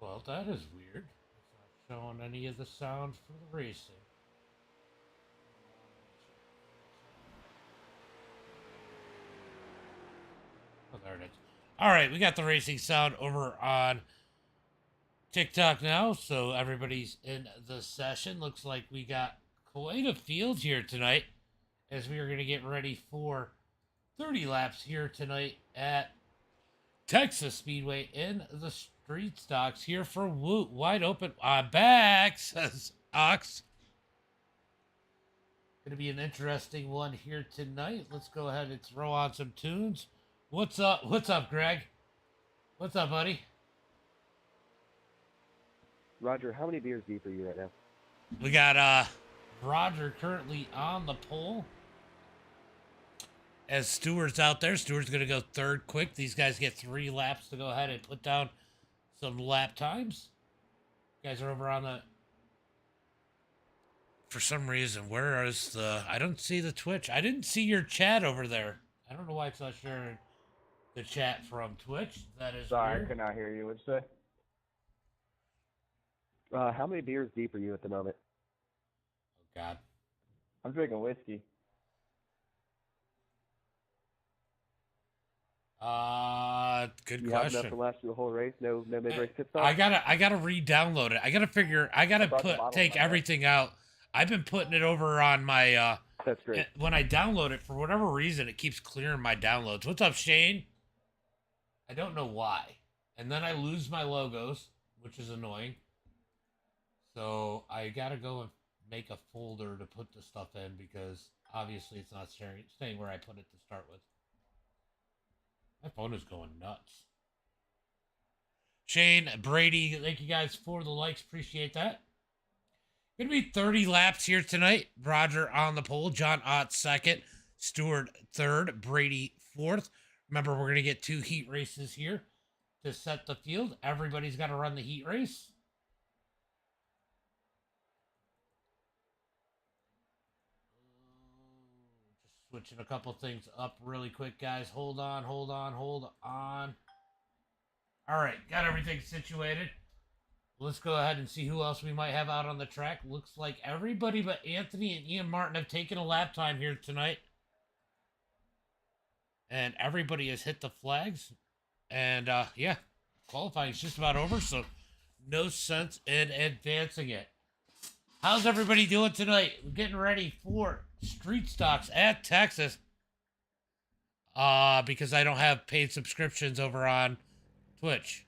Well, that is weird. It's not showing any of the sound for the racing. Oh, there it is. All right, we got the racing sound over on TikTok now, so everybody's in the session. Looks like we got quite a field here tonight as we are going to get ready for 30 laps here tonight at Texas Speedway in the street stocks here for WooT. Wide open. I'm back, says Ox. Going to be an interesting one here tonight. Let's go ahead and throw on some tunes. What's up? What's up, Greg? What's up, buddy? Roger, how many beers deep are you right now? We got Roger currently on the pole. As Stewart's out there, Stewart's going to go third quick. These guys get 3 laps to go ahead and put down some lap times. You guys are over on the... For some reason, where is the... I don't see the Twitch. I didn't see your chat over there. I don't know why it's not sharing the chat from Twitch. That is Sorry, weird. I could not hear you. What'd you say? How many beers deep are you at the moment? Oh, God. I'm drinking whiskey. Good You have enough question. to last you the whole race? No mid-race pit stop? I gotta re-download it. I gotta take everything out. I've been putting it over on my That's great. when I download it, for whatever reason, it keeps clearing my downloads. What's up, Shane? I don't know why. And then I lose my logos, which is annoying. So I gotta go and make a folder to put the stuff in because obviously it's not staying where I put it to start with. My phone is going nuts. Shane, Brady, thank you guys for the likes. Appreciate that. Gonna be 30 laps here tonight. Roger on the pole. John Ott second. Stewart third. Brady fourth. Remember, we're gonna get 2 heat races here to set the field. Everybody's got to run the heat race. Just switching a couple things up really quick, guys. Hold on. All right, got everything situated. Let's go ahead and see who else we might have out on the track. Looks like everybody but Anthony and Ian Martin have taken a lap time here tonight. And everybody has hit the flags. And, yeah, qualifying is just about over, so no sense in advancing it. How's everybody doing tonight? We're getting ready for street stocks at Texas. Because I don't have paid subscriptions over on Twitch.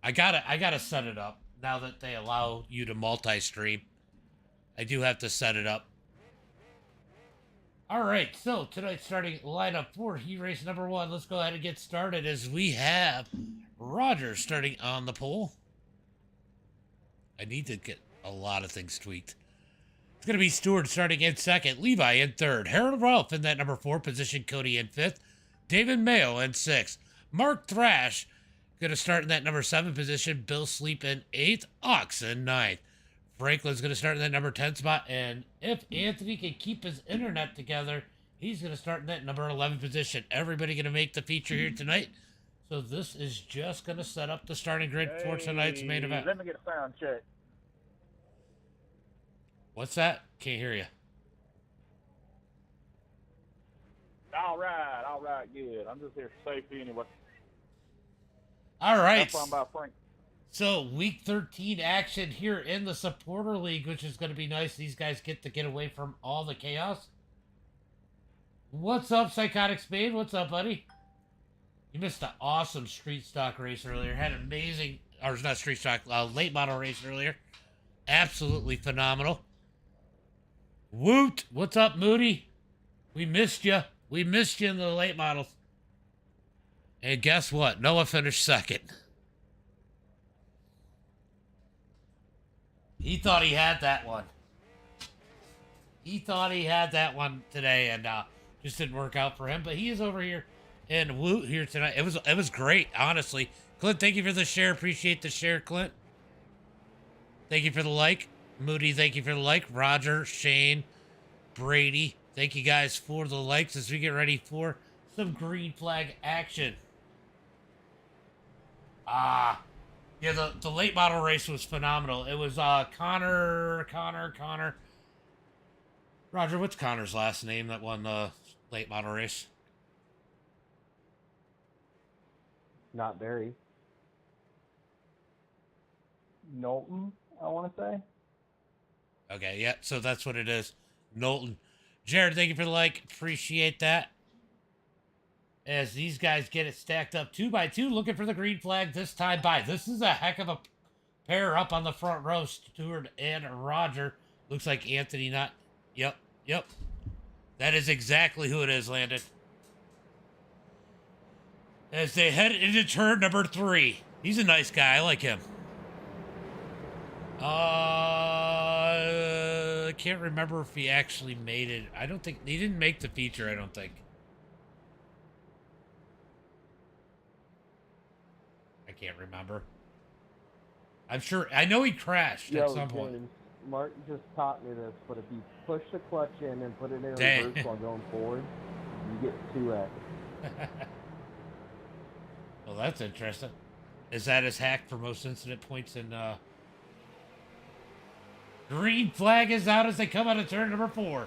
I gotta set it up now that they allow you to multi-stream. I do have to set it up. All right, so tonight's starting lineup for heat race number 1. Let's go ahead and get started as we have Roger starting on the pole. I need to get a lot of things tweaked. It's going to be Stewart starting in second, Levi in third, Harold Ralph in that number 4 position, Cody in 5th, David Mayo in 6th, Mark Thrash going to start in that number 7 position, Bill Sleep in 8th, Ox in 9th. Franklin's going to start in that number 10 spot, and if Anthony can keep his internet together, he's going to start in that number 11 position. Everybody going to make the feature here tonight. So this is just going to set up the starting grid for tonight's main event. Let me get a sound check. What's that? Can't hear you. All right, good. I'm just here for safety anyway. All right. That's why I'm by Frank. So, week 13 action here in the Supporter League, which is going to be nice. These guys get to get away from all the chaos. What's up, Psychotic Spade? What's up, buddy? You missed an awesome street stock race earlier. Had an amazing, or not street stock, late model race earlier. Absolutely phenomenal. WooT, what's up, Moody? We missed you. We missed you in the late models. And guess what? Noah finished second. He thought he had that one. He thought he had that one today, and just didn't work out for him. But he is over here in WooT here tonight. It was great, honestly. Clint, thank you for the share. Appreciate the share, Clint. Thank you for the like. Moody, thank you for the like. Roger, Shane, Brady, thank you guys for the likes as we get ready for some green flag action. Yeah, the late model race was phenomenal. It was Connor. Roger, what's Connor's last name that won the late model race? Not very. Knowlton, I want to say. Okay, yeah, so that's what it is. Knowlton. Jared, thank you for the like. Appreciate that. As these guys get it stacked up 2 by 2, looking for the green flag this time by. This is a heck of a pair up on the front row, Stewart and Roger. Looks like Anthony not. Yep. That is exactly who it is, Landon. As they head into turn number 3. He's a nice guy. I like him. I can't remember if he actually made it. I don't think he didn't make the feature. I don't think. I can't remember. I'm sure. I know he crashed at some point. James, Mark just taught me this, but if you push the clutch in and put it in reverse while going forward, you get 2x. Well, that's interesting. Is that his hack for most incident points in green flag is out as they come out of turn number 4.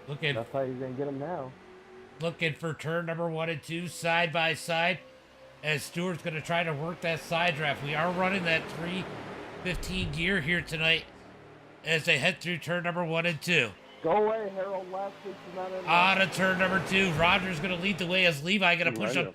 That's how you're gonna get them now. Looking for turn number 1 and 2 side by side. As Stewart's going to try to work that side draft. We are running that 315 gear here tonight as they head through turn number 1 and 2. Go away, Harold. Last week's not in. On to turn number 2. Roger's going to lead the way as Levi going to push him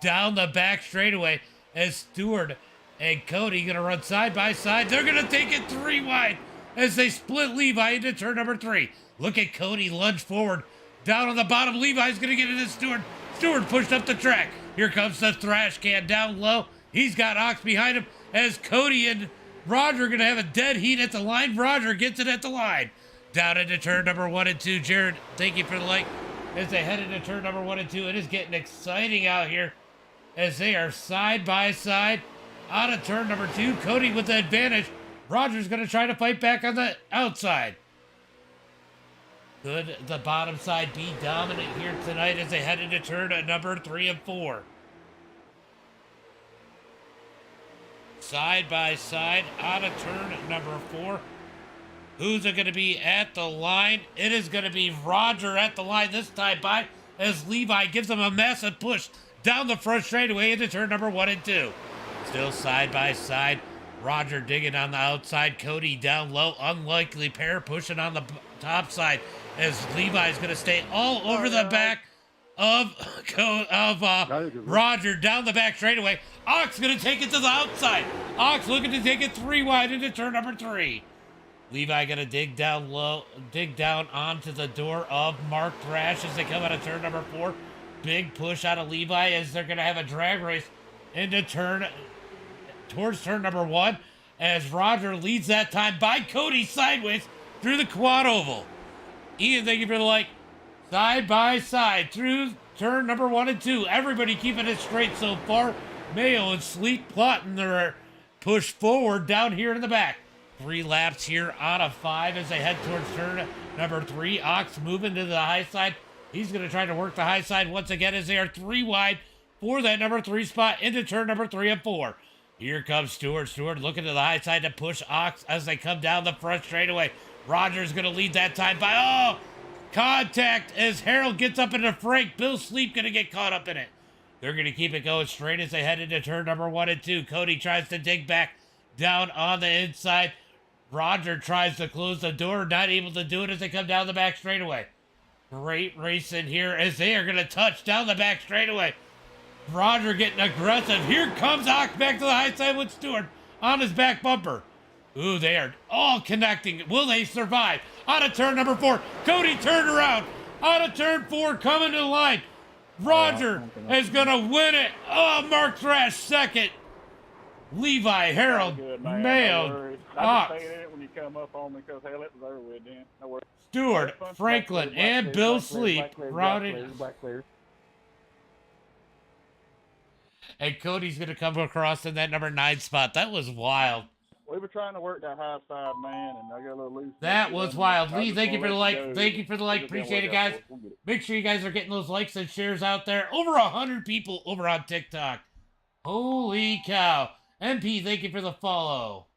down the back straightaway as Stewart and Cody going to run side by side. They're going to take it 3 wide as they split Levi into turn number 3. Look at Cody lunge forward. Down on the bottom, Levi's going to get into Stewart. Stewart pushed up the track. Here comes the trash can down low. He's got Ox behind him as Cody and Roger are going to have a dead heat at the line. Roger gets it at the line. Down into turn number 1 and 2. Jared, thank you for the like. As they head into turn number 1 and 2, it is getting exciting out here as they are side by side. Out of turn number 2, Cody with the advantage. Roger's going to try to fight back on the outside. Could the bottom side be dominant here tonight as they head into turn number 3 and 4? Side by side, out of turn number 4. Who's it going to be at the line? It is going to be Roger at the line this time by as Levi gives him a massive push down the front straightaway into turn number 1 and 2. Still side by side. Roger digging on the outside. Cody down low. Unlikely pair pushing on the top side as Levi's going to stay all over the back of Roger down the back straightaway. Ox going to take it to the outside. Ox looking to take it 3 wide into turn number 3. Levi going to dig down low, dig down onto the door of Mark Thrash as they come out of turn number 4. Big push out of Levi as they're going to have a drag race into towards turn number 1 as Roger leads that time by Cody sideways through the quad oval. Ian, thank you for the like. Side by side through turn number 1 and 2. Everybody keeping it straight so far. Mayo and Sleep plotting their push forward down here in the back. 3 laps here out of 5 as they head towards turn number 3. Ox moving to the high side. He's going to try to work the high side once again as they are 3 wide for that number 3 spot into turn number 3 and 4. Here comes Stewart. Stewart looking to the high side to push Ox as they come down the front straightaway. Roger's going to lead that time by, contact as Harold gets up into Frank. Bill Sleep going to get caught up in it. They're going to keep it going straight as they head into turn number 1 and 2. Cody tries to dig back down on the inside. Roger tries to close the door, not able to do it as they come down the back straightaway. Great racing here as they are going to touch down the back straightaway. Roger getting aggressive. Here comes Ox back to the high side with Stewart on his back bumper. Ooh, they are all connecting. Will they survive? Out of turn number 4. Cody turned around. Out of turn 4, coming to the line. Roger is going to win it. Mark Thrash second. Levi, Harold, Mayo, Ox, when you come up on me because hell, it was over with then. No worries. Stewart, Franklin, and Bill Sleep routed. And Cody's going to come across in that number 9 spot. That was wild. We were trying to work that high side, man, and I got a little loose. That was wild. Lee, thank you for the like. Thank you for the like. Appreciate it, guys. Make sure you guys are getting those likes and shares out there. Over 100 people over on TikTok. Holy cow. MP, thank you for the follow.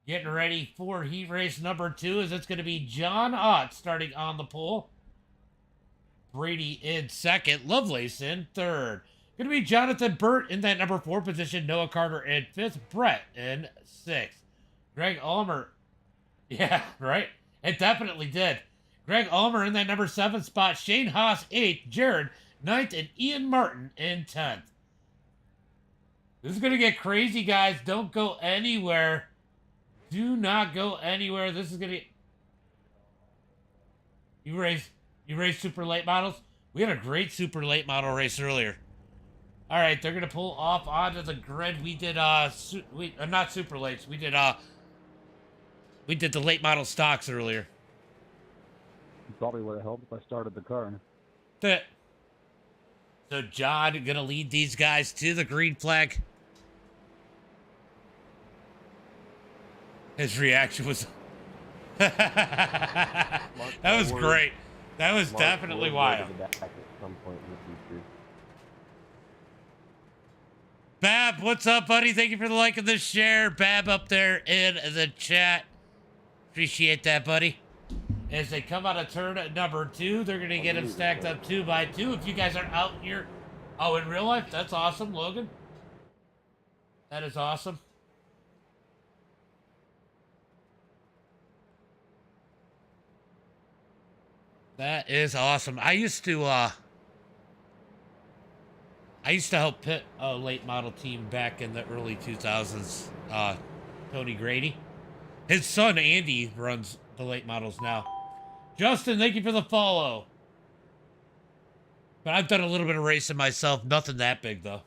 Getting ready for heat race number 2 as it's going to be John Ott starting on the pole. Brady in second. Lovelace in third. Going to be Jonathan Burt in that number 4 position. Noah Carter in 5th. Brett in 6th. Greg Ulmer. Yeah, right? It definitely did. Greg Ulmer in that number 7 spot. Shane Haas 8th. Jared 9th. And Ian Martin in 10th. This is going to get crazy, guys. Don't go anywhere. Do not go anywhere. This is going to... You race super late models? We had a great super late model race earlier. All right, they're going to pull off onto the grid. We did, not super lates. We did the late model stocks earlier. Probably would have helped if I started the car. So John going to lead these guys to the green flag. His reaction was... that was great. That was definitely wild. At some point in the future. Bab, what's up, buddy? Thank you for the like and the share. Bab up there in the chat. Appreciate that, buddy. As they come out of turn number 2, they're going to get them stacked up 2 by 2. If you guys are out here... Oh, in real life? That's awesome, Logan. That is awesome. That is awesome. I used to help pit a late model team back in the early 2000s. Tony Grady. His son, Andy, runs the late models now. Justin, thank you for the follow. But I've done a little bit of racing myself. Nothing that big, though.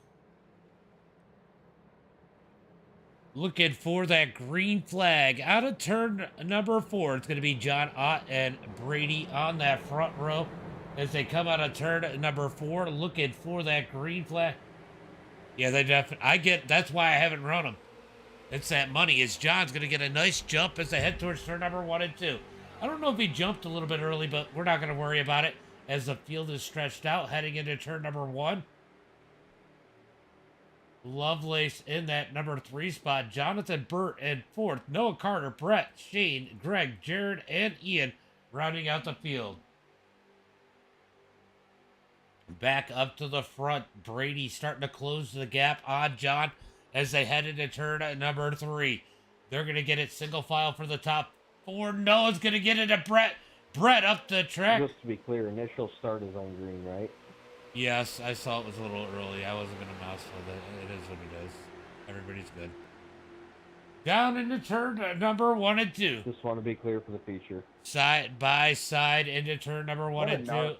Looking for that green flag. Out of turn number 4, it's going to be John Ott and Brady on that front row. As they come out of turn number 4, looking for that green flag. Yeah, they definitely... That's why I haven't run them. It's that money. As John's going to get a nice jump as they head towards turn number 1 and 2. I don't know if he jumped a little bit early, but we're not going to worry about it. As the field is stretched out, heading into turn number 1. Lovelace in that number 3 spot. Jonathan Burt in 4th. Noah Carter, Brett, Shane, Greg, Jared, and Ian rounding out the field. Back up to the front. Brady starting to close the gap on John as they head into turn number 3. They're going to get it single file for the top 4. Noah's going to get it to Brett. Brett up the track. Just to be clear, initial start is on green, right? Yes, I saw it was a little early. I wasn't going to mouse with it. It is what it is. Everybody's good. Down into turn number 1 and 2. Just want to be clear for the feature. Side by side into turn number 1 and 2.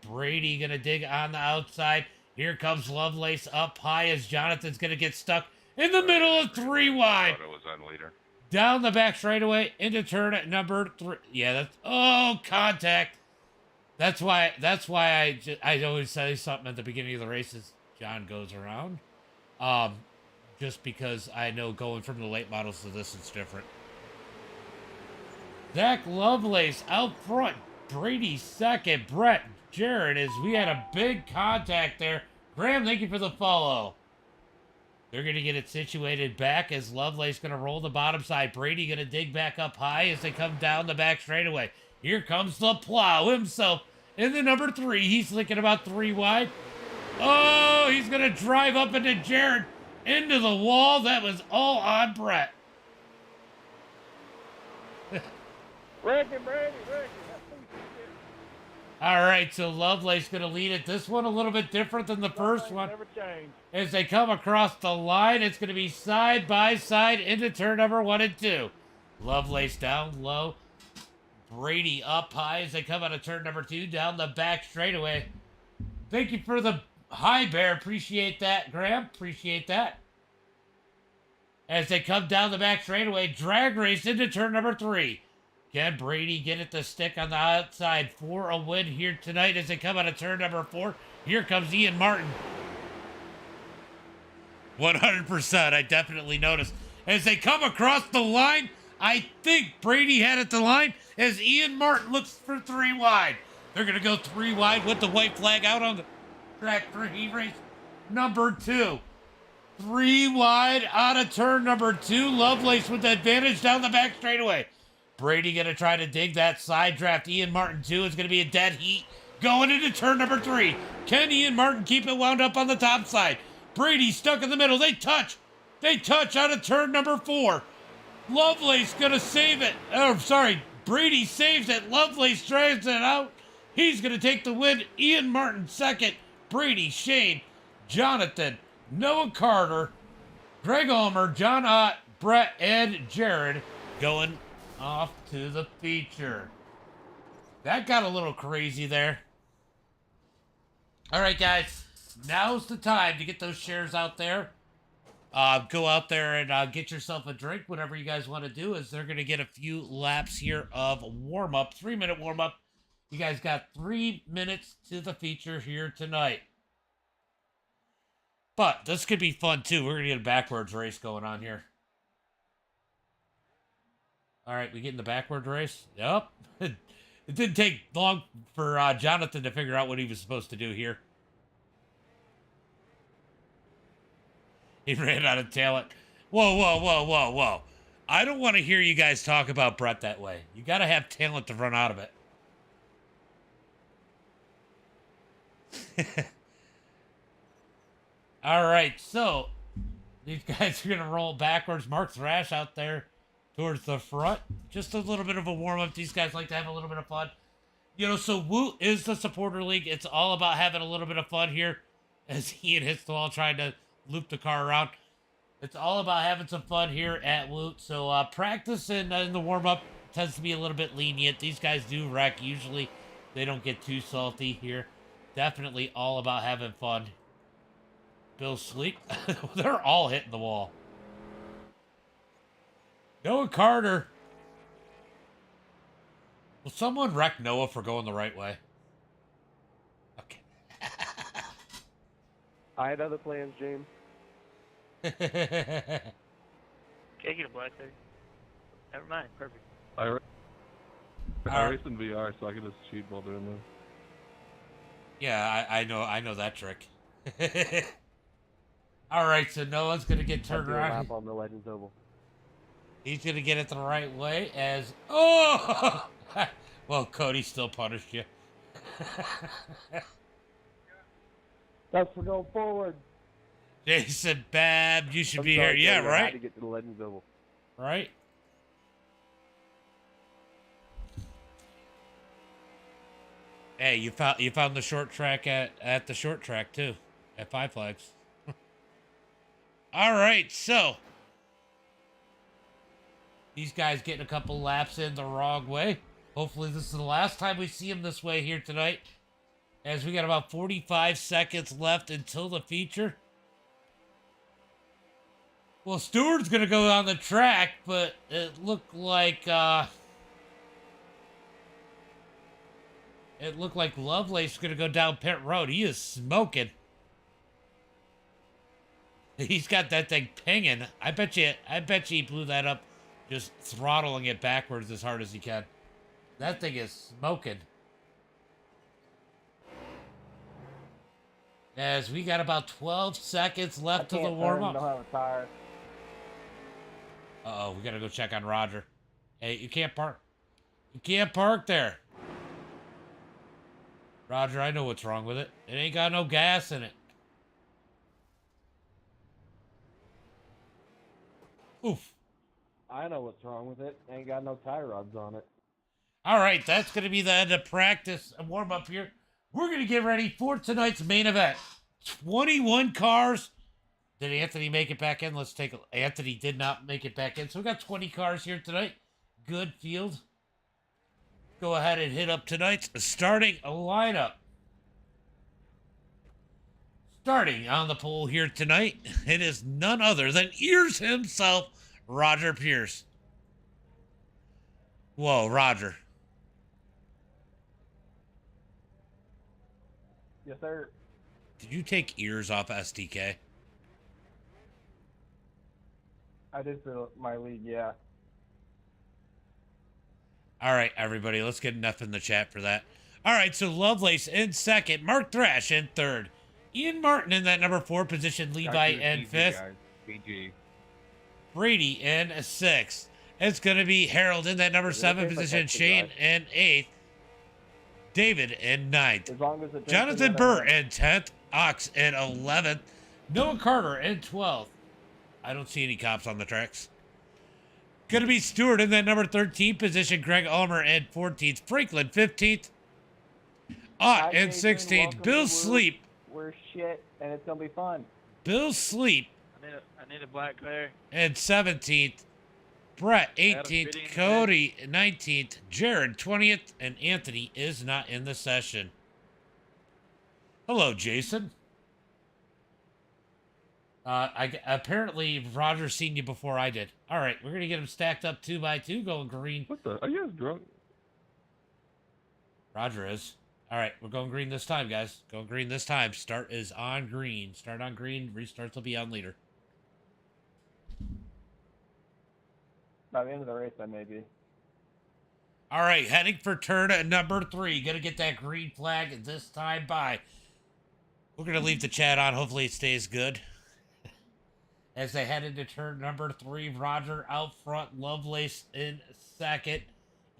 Brady going to dig on the outside. Here comes Lovelace up high as Jonathan's going to get stuck in the middle of 3 wide. It was on leader. Down the back straightaway into turn number 3. Yeah, that's... Oh, contact. That's why I always say something at the beginning of the races. John goes around. Just because I know going from the late models to this, it's different. Zach Lovelace out front. Brady second. Brett, Jared, as we had a big contact there. Graham, thank you for the follow. They're going to get it situated back as Lovelace going to roll the bottom side. Brady going to dig back up high as they come down the back straightaway. Here comes the plow himself in the number 3. He's looking about 3 wide. Oh, he's going to drive up into Jared, into the wall. That was all on Brett. Ricky. All right, so Lovelace going to lead it. This one a little bit different than the first one. Never change. As they come across the line, it's going to be side by side into turn number 1 and 2. Lovelace down low. Brady up high as they come out of turn number 2 down the back straightaway. Thank you for the high bear. Appreciate that, Graham. Appreciate that. As they come down the back straightaway, drag race into turn number 3. Can Brady get it to stick on the outside for a win here tonight as they come out of turn number 4? Here comes Ian Martin. 100%. I definitely noticed. As they come across the line, I think Brady had it the line as Ian Martin looks for 3 wide. They're going to go 3 wide with the white flag out on the track for heat race number 2. 3 wide out of turn number 2. Lovelace with the advantage down the back straightaway. Brady going to try to dig that side draft. Ian Martin 2 is going to be a dead heat going into turn number 3. Can Ian Martin keep it wound up on the top side? Brady stuck in the middle. They touch. They touch out of turn number 4. Lovelace going to save it. Oh, sorry. Brady saves it. Lovelace drives it out. He's going to take the win. Ian Martin second. Brady, Shane, Jonathan, Noah Carter, Greg Ulmer, John Ott, Brett, and Jared going off to the feature. That got a little crazy there. All right, guys. Now's the time to get those shares out there. Go out there and get yourself a drink, whatever you guys want to do, as they're going to get a few laps here of warm-up, 3-minute warm-up. You guys got 3 minutes to the feature here tonight. But this could be fun, too. We're going to get a backwards race going on here. All right, we getting the backwards race? Yep. It didn't take long for Jonathan to figure out what he was supposed to do here. He ran out of talent. Whoa, whoa, whoa, whoa, whoa. I don't want to hear you guys talk about Brett that way. You got to have talent to run out of it. All right, so these guys are going to roll backwards. Mark Thrash out there towards the front. Just a little bit of a warm-up. These guys like to have a little bit of fun. You know, so WooT is the supporter league. It's all about having a little bit of fun here as Ian hits the wall trying to loop the car around. It's all about having some fun here at WooT. So practice in the warm-up tends to be a little bit lenient. These guys do wreck. Usually they don't get too salty here. Definitely all about having fun. Bill Sleep. They're all hitting the wall. Noah Carter. Will someone wreck Noah for going the right way? Okay. I had other plans, James. Can I get a black hoodie? Never mind. Perfect. I race in VR, so I can just cheat while doing this. Yeah, I know that trick. All right, so Noah's gonna get turned around. Lap on the Legends Oval. He's gonna get it the right way as well. Cody still punished you. That's for going forward. Jason Babb, you should be sorry, here. Yeah, Cody, I had right. to get to the Legends Oval. Right. Hey, you found the short track at the short track too, at Five Flags. All right, so these guys getting a couple laps in the wrong way. Hopefully this is the last time we see them this way here tonight, as we got about 45 seconds left until the feature. Well, Stewart's gonna go on the track, but it looked like Lovelace is gonna go down pit road. He is smoking. He's got that thing pinging. I bet you he blew that up, just throttling it backwards as hard as he can. That thing is smoking. As we got about 12 seconds left to the warm-up. I don't have a tire. Uh-oh, we gotta go check on Roger. Hey, you can't park. You can't park there. Roger, I know what's wrong with it. It ain't got no gas in it. Oof. I know what's wrong with it. Ain't got no tie rods on it. All right, that's going to be the end of practice and warm-up here. We're going to get ready for tonight's main event. 21 cars. Did Anthony make it back in? Let's take a... Anthony did not make it back in. So we got 20 cars here tonight. Good field. Go ahead and hit up tonight's starting lineup. Starting on the pole here tonight, it is none other than Ears himself, Roger Pierce. Whoa, Roger. Yes, sir. Did you take Ears off SDK? I did for my league, yeah. All right, everybody, let's get enough in the chat for that. All right, so Lovelace in second, Mark Thrash in third, Ian Martin in that number 4 position. Levi in 5th. PG. Brady in 6th. It's going to be Harold in that number 7 position. Shane in 8th. David in 9th. As long as it Jonathan Burr in 10th. Ox in 11th. Noah Carter in 12th. I don't see any cops on the tracks. Going to be Stewart in that number 13 position. Greg Ulmer in 14th. Franklin 15th. Ott in 16th. Bill Sleep. We're shit, and it's gonna be fun. Bill Sleep I need a black car. in 17th. Brett 18th. Cody 19th. Jared 20th. And Anthony is not in the session. Hello, Jason. Apparently Roger's seen you before I did. All right, we're gonna get them stacked up 2 by 2, going green. What the? Are you guys drunk? Roger is. All right, we're going green this time, guys. Going green this time. Start is on green. Start on green. Restarts will be on leader. By the end of the race, I may be. All right, heading for turn number 3. Gonna get that green flag this time by. We're gonna leave the chat on. Hopefully it stays good. As they head into turn number 3, Roger out front, Lovelace in 2nd.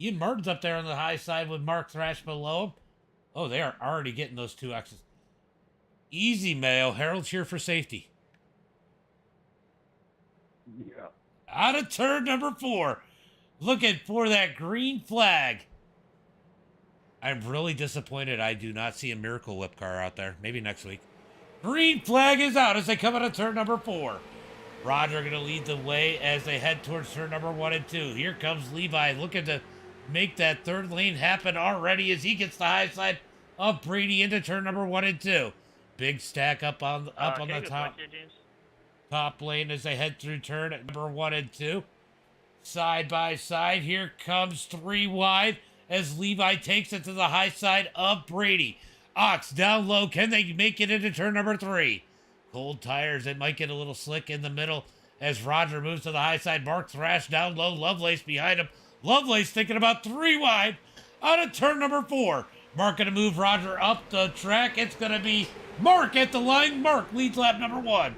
Ian Martin's up there on the high side with Mark Thrash below him. Oh, they are already getting those 2 X's. Easy, Mayo. Harold's here for safety. Yeah. Out of turn number 4. Looking for that green flag. I'm really disappointed I do not see a Miracle Whip car out there. Maybe next week. Green flag is out as they come out of turn number 4. Roger going to lead the way as they head towards turn number 1 and 2. Here comes Levi looking to make that third lane happen already as he gets the high side of Brady into turn number 1 and 2. Big stack up on the top lane as they head through turn number 1 and 2. Side by side, here comes 3 wide as Levi takes it to the high side of Brady. Ox down low, can they make it into turn number 3? Cold tires, it might get a little slick in the middle as Roger moves to the high side. Mark Thrash down low, Lovelace behind him. Lovelace thinking about 3 wide out of turn number 4. Mark going to move Roger up the track. It's going to be Mark at the line. Mark leads lap number 1.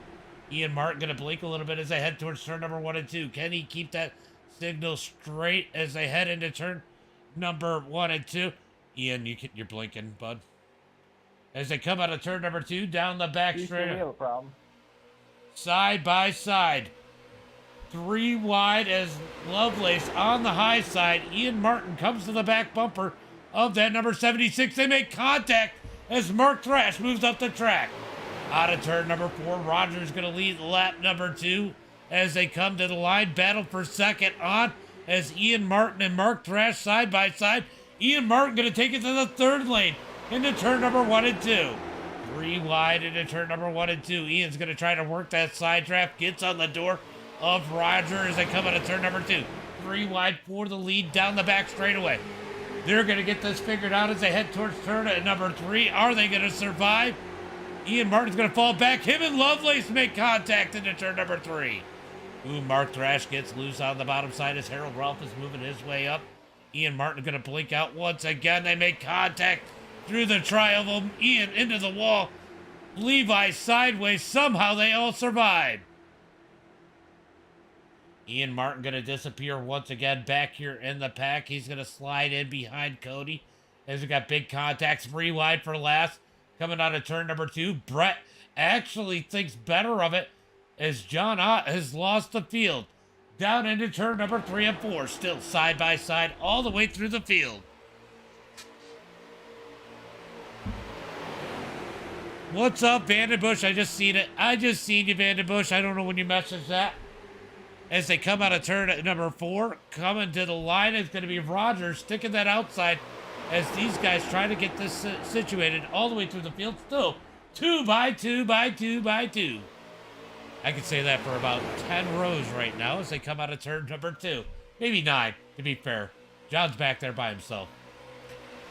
Ian Martin going to blink a little bit as they head towards turn number 1 and 2. Can he keep that signal straight as they head into turn number 1 and 2? Ian, you're blinking, bud. As they come out of turn number 2, down the back straight. You have a problem. Side by side. 3 wide as Lovelace on the high side. Ian Martin comes to the back bumper of that number 76. They make contact as Mark Thrash moves up the track. Out of turn number 4, Roger's going to lead lap number 2 as they come to the line. Battle for second on as Ian Martin and Mark Thrash side by side. Ian Martin going to take it to the third lane into turn number 1 and 2. 3 wide into turn number 1 and 2. Ian's going to try to work that side draft. Gets on the door of Roger as they come out of turn number 2. 3 wide for the lead down the back straightaway. They're going to get this figured out as they head towards turn number 3. Are they going to survive? Ian Martin's going to fall back. Him and Lovelace make contact into turn number 3. Mark Thrash gets loose on the bottom side as Harold Ralph is moving his way up. Ian Martin going to blink out once again. They make contact through the tri-oval. Ian into the wall. Levi sideways. Somehow they all survive. Ian Martin going to disappear once again back here in the pack. He's going to slide in behind Cody as we got big contacts. 3 wide for last. Coming out of turn number 2. Brett actually thinks better of it as John Ott has lost the field. Down into turn number 3 and 4. Still side by side all the way through the field. What's up, Vandenbush? I just seen it. I just seen you, Vandenbush. I don't know when you messaged that. As they come out of turn number 4, coming to the line is going to be Roger sticking that outside as these guys try to get this situated all the way through the field. Still 2 by 2 by 2 by 2. I could say that for about 10 rows right now as they come out of turn number 2. Maybe 9, to be fair. John's back there by himself.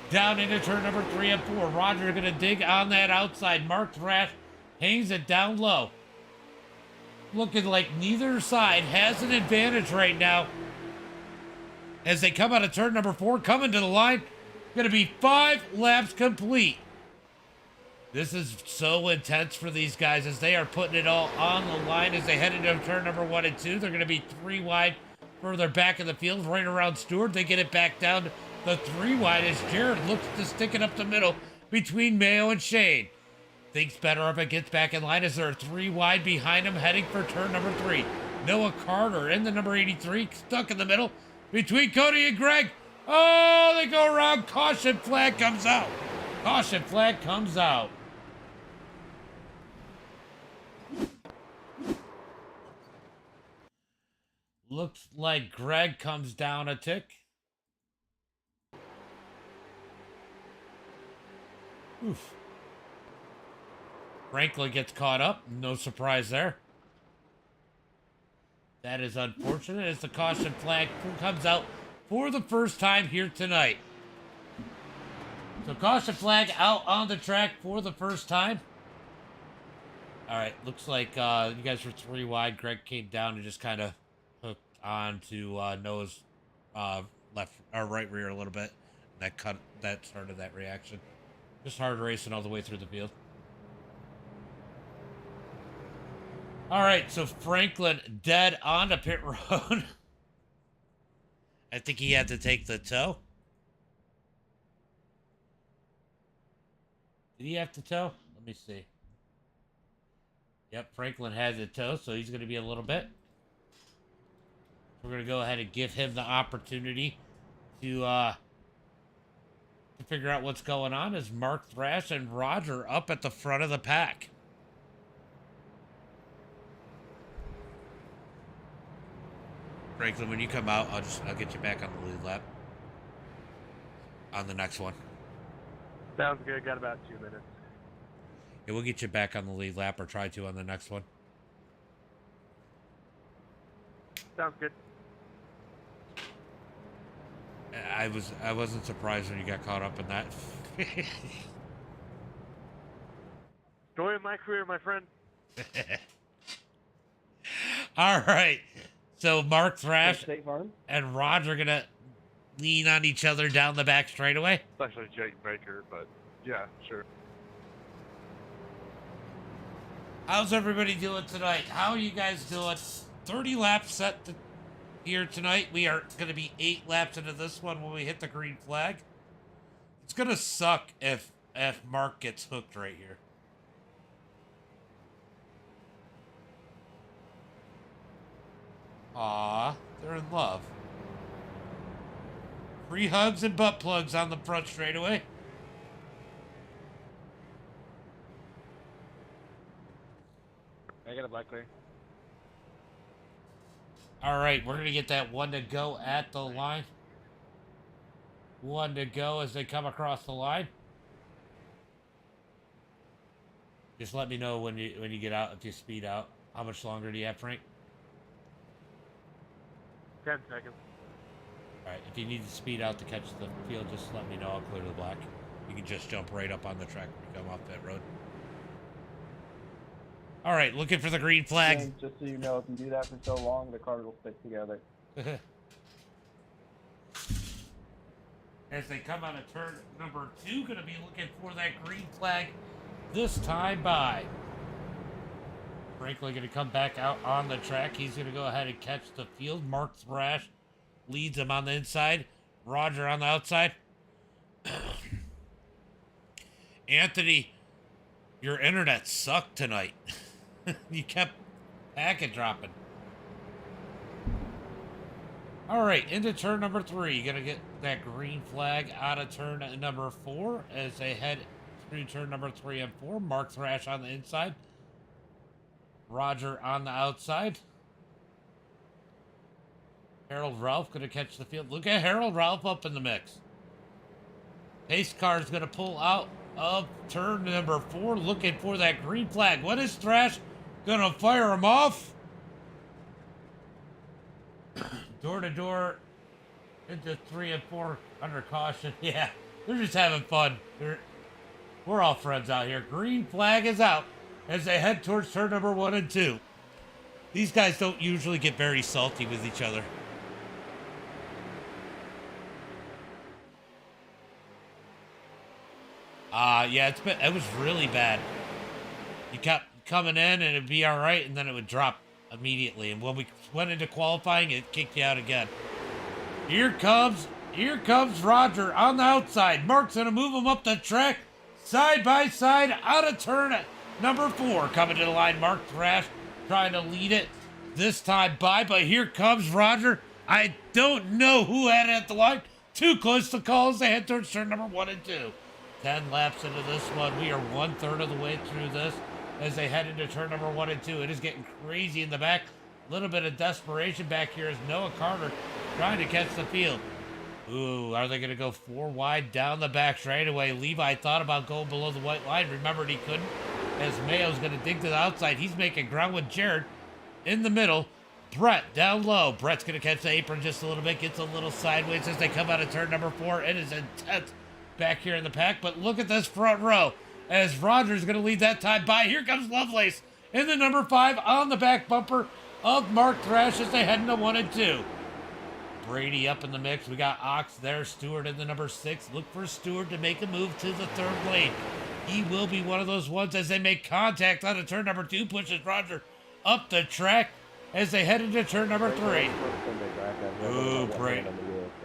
Down into turn number 3 and 4. Roger going to dig on that outside. Mark Thrash hangs it down low. Looking like neither side has an advantage right now. As they come out of turn number 4, coming to the line. Going to be 5 laps complete. This is so intense for these guys as they are putting it all on the line as they head into turn number 1 and 2. They're going to be 3 wide further back in the field, right around Stewart. They get it back down to the 3 wide as Jared looks to stick it up the middle between Mayo and Shane. Thinks better of it, gets back in line as there are 3 wide behind him heading for turn number 3. Noah Carter in the number 83, stuck in the middle between Cody and Greg. Oh, they go around. Caution flag comes out. Caution flag comes out. Looks like Greg comes down a tick. Oof. Franklin gets caught up. No surprise there. That is unfortunate as the caution flag comes out for the first time here tonight. So caution flag out on the track for the first time. All right, looks like you guys were 3 wide. Greg came down and just kind of hooked onto Noah's left or right rear a little bit. That started that reaction. Just hard racing all the way through the field. All right, so Franklin dead on the pit road. I think he had to take the tow. Did he have to tow? Let me see. Yep, Franklin has a tow, so he's going to be a little bit. We're going to go ahead and give him the opportunity to figure out what's going on as Mark Thrash and Roger up at the front of the pack. Franklin, when you come out, I'll get you back on the lead lap on the next one. Sounds good. Got about 2 minutes. Yeah, we'll get you back on the lead lap or try to on the next one. Sounds good. I wasn't surprised when you got caught up in that. Story of my career, my friend. All right. So Mark Thrash State Farm? and Roger are gonna lean on each other down the back straightaway. It's actually Jake Baker, but yeah, sure. How's everybody doing tonight? How are you guys doing? 30 laps set here tonight. We are going to be 8 laps into this one when we hit the green flag. It's going to suck if Mark gets hooked right here. Aw, they're in love. Free hugs and butt plugs on the front straightaway. I got a black clear. All right, we're going to get that 1 to go at the line. 1 to go as they come across the line. Just let me know when you get out, if you speed out. How much longer do you have, Frank? 10 seconds. All right, if you need to speed out to catch the field, just let me know. I'll clear the black. You can just jump right up on the track when you come off that road. All right, looking for the green flag. And just so you know, if you do that for so long, the cars will stick together. As they come out of turn number 2, going to be looking for that green flag this time by. Franklin going to come back out on the track. He's going to go ahead and catch the field. Mark Thrash leads him on the inside. Roger on the outside. Anthony, your internet sucked tonight. You kept packet dropping. All right, into turn number 3. You're going to get that green flag out of turn number 4 as they head through turn number 3 and 4. Mark Thrash on the inside. Roger on the outside. Harold Ralph going to catch the field. Look at Harold Ralph up in the mix. Pace car is going to pull out of turn number 4 looking for that green flag. What is Thrash going to fire him off? Door to door into 3 and 4 under caution. Yeah, they're just having fun. We're all friends out here. Green flag is out as they head towards turn number 1 and 2. These guys don't usually get very salty with each other. Yeah, it was really bad. You kept coming in and it'd be all right, and then it would drop immediately. And when we went into qualifying, it kicked you out again. Here comes Roger on the outside. Mark's gonna move him up the track, side by side, out of turn number 4. Coming to the line, Mark Thrash trying to lead it this time by, but here comes Roger. I don't know who had it at the line. Too close to call as they head towards turn number 1 and 2. 10 laps into this one. We are 1/3 of the way through this as they head into turn number 1 and 2. It is getting crazy in the back. A little bit of desperation back here as Noah Carter trying to catch the field. Ooh, are they going to go 4 wide down the back straightaway? Levi thought about going below the white line. Remembered he couldn't as Mayo's going to dig to the outside. He's making ground with Jared in the middle. Brett down low. Brett's going to catch the apron just a little bit. Gets a little sideways as they come out of turn number 4. It is intense back here in the pack. But look at this front row as Roger's going to lead that time by. Here comes Lovelace in the number 5 on the back bumper of Mark Thrash as they head into 1 and 2. Brady up in the mix. We got Ox there. Stewart in the number 6. Look for Stewart to make a move to the 3rd lane. He will be one of those ones as they make contact on the turn number 2. Pushes Roger up the track as they head into turn number 3. Ooh,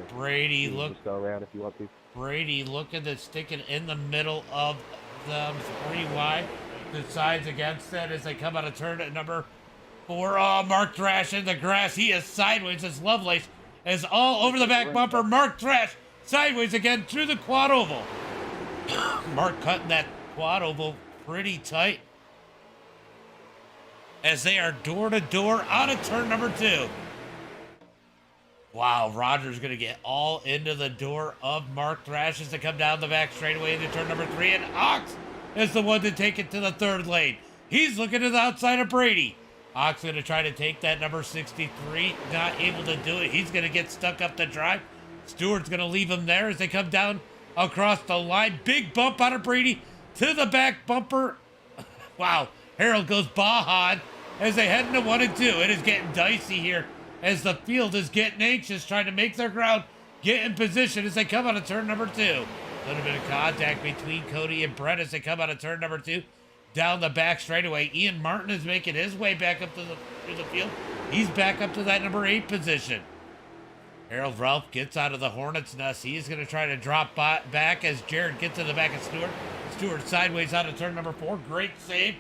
Brady look. Brady looking at sticking in the middle of them 3 wide. Decides against it as they come out of turn at number 4. Oh, Mark Thrash in the grass. He is sideways as Lovelace is all over the back bumper. Mark Thrash sideways again through the quad oval. Mark cutting that quad oval pretty tight as they are door to door out of turn number 2. Wow, Roger's going to get all into the door of Mark Thrash as they come down the back straightaway into turn number 3. And Ox is the one to take it to the 3rd lane. He's looking to the outside of Brady. Ox going to try to take that number 63. Not able to do it. He's going to get stuck up the drive. Stewart's going to leave him there as they come down across the line. Big bump out of Brady to the back bumper. Wow. Harold goes Bahan as they head into 1 and 2. It is getting dicey here as the field is getting anxious, trying to make their ground, get in position as they come out of turn number 2. A little bit of contact between Cody and Brett as they come out of turn number 2. Down the back straightaway. Ian Martin is making his way back up to the field. He's back up to that number 8 position. Harold Ralph gets out of the Hornet's nest. He's going to try to drop back as Jared gets to the back of Stewart. Stewart sideways out of turn number 4. Great save.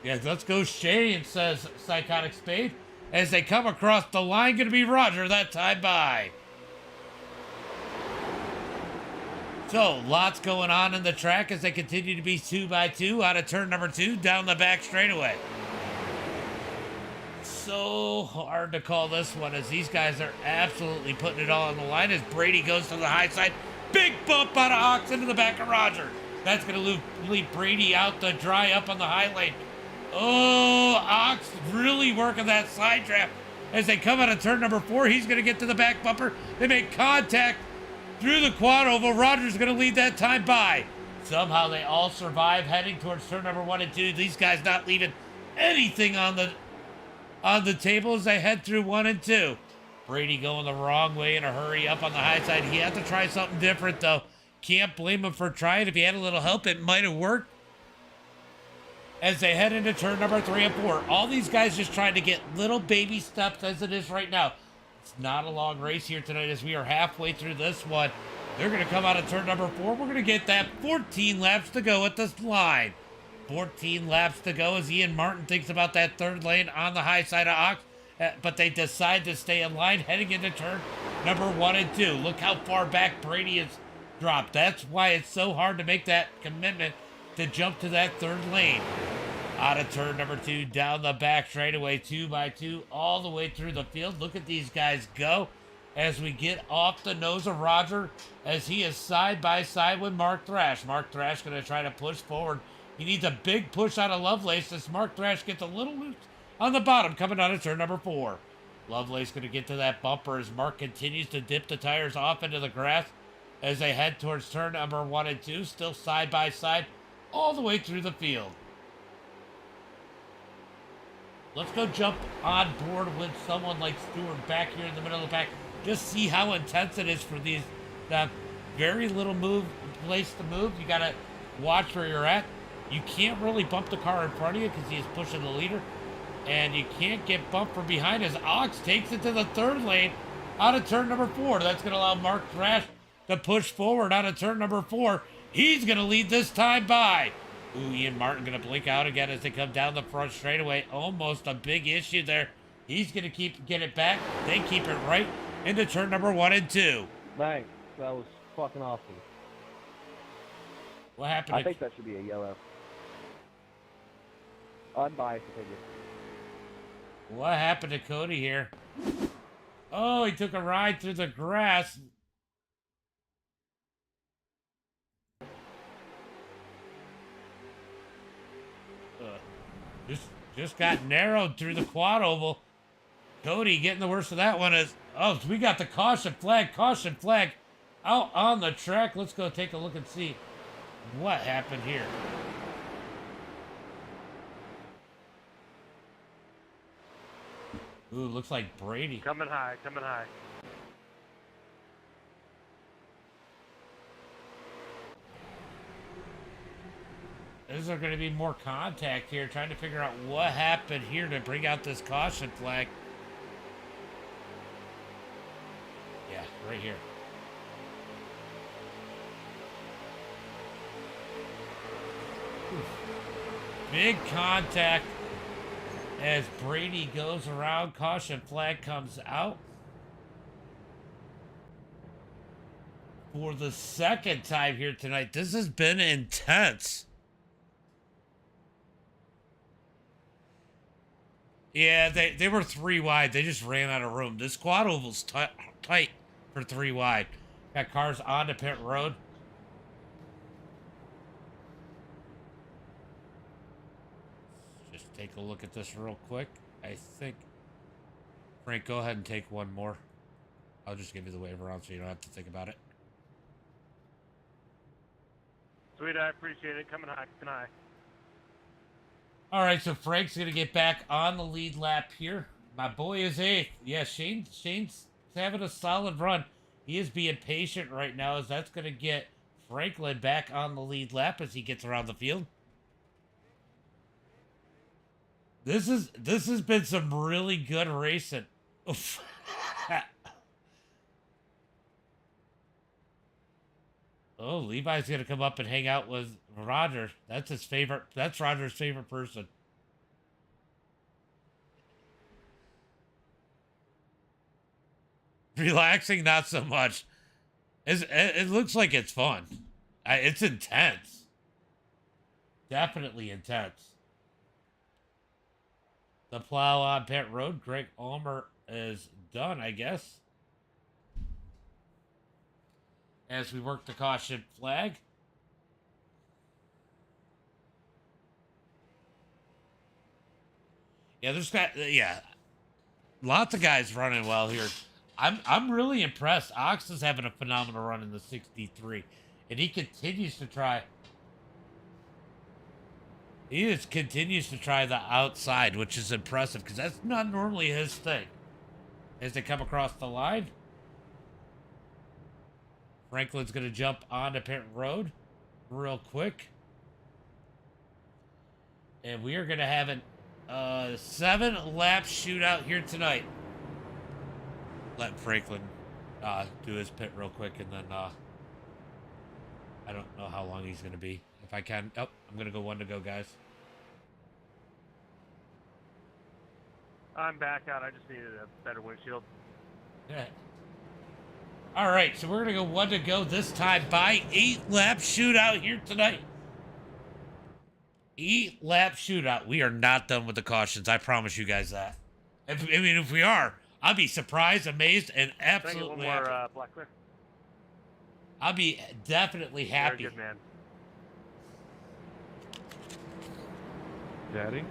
Yeah, let's go Shane, says Psychotic Spade. As they come across the line, going to be Roger that time by. So, lots going on in the track as they continue to be 2 by 2 out of turn number 2 down the back straightaway. So hard to call this one as these guys are absolutely putting it all on the line as Brady goes to the high side. Big bump out of Ox into the back of Roger. That's going to leave Brady out to dry up on the high lane. Oh, Ox really working that side draft as they come out of turn number 4. He's going to get to the back bumper. They make contact through the quad oval. Roger's going to lead that time by. Somehow they all survive heading towards turn number 1 and 2. These guys not leaving anything on the table as they head through 1 and 2. Brady going the wrong way in a hurry up on the high side. He had to try something different though. Can't blame him for trying. If he had a little help, it might have worked. As they head into turn number 3 and 4. All these guys just trying to get little baby steps as it is right now. It's not a long race here tonight as we are halfway through this one. They're going to come out of turn number 4. We're going to get that 14 laps to go at this line. 14 laps to go as Ian Martin thinks about that 3rd lane on the high side of Ox. But they decide to stay in line heading into turn number 1 and 2. Look how far back Brady has dropped. That's why it's so hard to make that commitment to jump to that 3rd lane. Out of turn number 2, down the back straightaway, 2 by 2, all the way through the field. Look at these guys go as we get off the nose of Roger as he is side by side with Mark Thrash. Mark Thrash going to try to push forward. He needs a big push out of Lovelace as Mark Thrash gets a little loose on the bottom coming out of turn number 4. Lovelace going to get to that bumper as Mark continues to dip the tires off into the grass as they head towards turn number 1 and 2, still side by side all the way through the field. Let's go jump on board with someone like Stewart back here in the middle of the pack. Just see how intense it is for these. That very little place to move. You got to watch where you're at. You can't really bump the car in front of you because he is pushing the leader. And you can't get bumped from behind as Ox takes it to the third lane out of turn number 4. That's going to allow Mark Thrash to push forward out of turn number 4. He's going to lead this time by. Ooh, Ian Martin going to blink out again as they come down the front straightaway. Almost a big issue there. He's going to get it back. They keep it right into turn number 1 and 2. Thanks. That was fucking awesome. What happened? I think that should be a yellow. Unbiased opinion. What happened to Cody here? Oh, he took a ride through the grass. Just got narrowed through the quad oval. Cody getting the worst of that one is, oh, we got the caution flag out on the track. Let's go take a look and see what happened here. Ooh, looks like Brady. Coming high, coming high. Is there going to be more contact here? Trying to figure out what happened here to bring out this caution flag. Yeah, right here. Big contact as Brady goes around. Caution flag comes out. For the second time here tonight. This has been intense. Yeah, they were 3 wide. They just ran out of room. This quad oval's tight for 3 wide. Got cars on the pit road. Just take a look at this real quick. I think... Frank, go ahead and take one more. I'll just give you the waiver on so you don't have to think about it. Sweet, I appreciate it. Coming high, coming high. All right, so Frank's going to get back on the lead lap here. My boy is 8th. Yeah, Shane's having a solid run. He is being patient right now as that's going to get Franklin back on the lead lap as he gets around the field. This has been some really good racing. Oof. Oh, Levi's going to come up and hang out with Roger. That's his favorite. That's Roger's favorite person. Relaxing, not so much. It looks like it's fun. It's intense. Definitely intense. The plow on pit road. Greg Ulmer is done, I guess. As we work the caution flag. Yeah, lots of guys running well here. I'm really impressed. Ox is having a phenomenal run in the 63, and he continues to try. He just continues to try the outside, which is impressive because that's not normally his thing. As they come across the line. Franklin's going to jump onto pit road real quick. And we are going to have a 7-lap shootout here tonight. Let Franklin do his pit real quick, and then I don't know how long he's going to be. If I can... Oh, I'm going to go 1 to go, guys. I'm back out. I just needed a better windshield. Yeah. All right, so we're going to go 1 to go this time by 8-lap shootout here tonight. 8-lap shootout. We are not done with the cautions. I promise you guys that. If we are, I'll be surprised, amazed, and absolutely happy. One more black clear. I'll be definitely happy. Very good, man. Daddy?